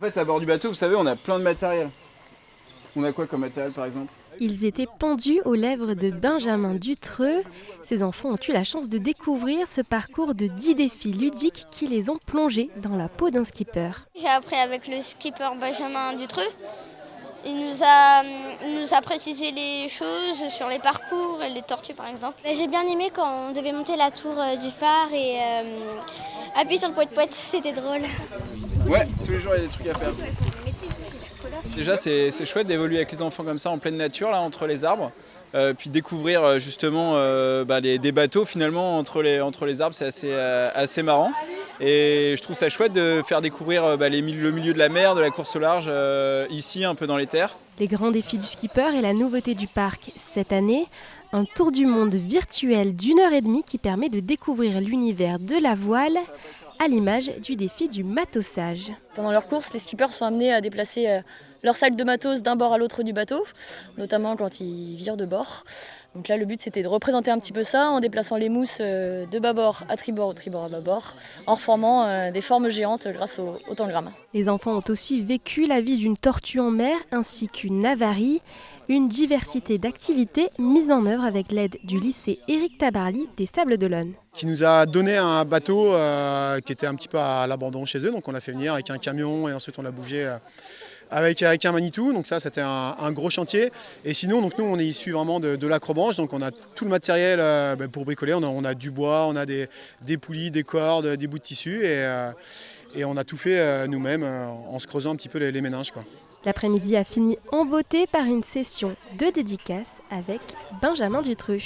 En fait, à bord du bateau, vous savez, on a plein de matériel. On a quoi comme matériel, par exemple? Ils étaient pendus aux lèvres de Benjamin Dutreux. Ces enfants ont eu la chance de découvrir ce parcours de 10 défis ludiques qui les ont plongés dans la peau d'un skipper. J'ai appris avec le skipper Benjamin Dutreux. Il nous a précisé les choses sur les parcours et les tortues par exemple. J'ai bien aimé quand on devait monter la tour du phare et appuyer sur le poète-poète, c'était drôle. Ouais, tous les jours, il y a des trucs à faire. Déjà, c'est chouette d'évoluer avec les enfants comme ça en pleine nature, là, entre les arbres. Puis découvrir justement des bateaux finalement entre les arbres, c'est assez marrant. Et je trouve ça chouette de faire découvrir le milieu de la mer, de la course au large, ici un peu dans les terres. Les grands défis du skipper est la nouveauté du parc cette année. Un tour du monde virtuel d'1 heure et demie qui permet de découvrir l'univers de la voile à l'image du défi du matossage. Pendant leur course, les skippers sont amenés à déplacer leur sac de matos d'un bord à l'autre du bateau, notamment quand ils virent de bord. Donc là, le but, c'était de représenter un petit peu ça en déplaçant les mousses de bâbord à tribord ou tribord à bâbord, en reformant des formes géantes grâce au tangram. Les enfants ont aussi vécu la vie d'une tortue en mer ainsi qu'une avarie, une diversité d'activités mises en œuvre avec l'aide du lycée Éric Tabarly des Sables-d'Olonne. Qui nous a donné un bateau qui était un petit peu à l'abandon chez eux, donc on l'a fait venir avec un camion et ensuite on l'a bougé avec un Manitou, donc ça c'était un gros chantier. Et sinon donc nous on est issus vraiment de l'acrobranche, donc on a tout le matériel pour bricoler, on a du bois, on a des poulies, des cordes, des bouts de tissu et on a tout fait nous-mêmes en se creusant un petit peu les méninges, quoi. L'après-midi a fini en beauté par une session de dédicace avec Benjamin Dutreux.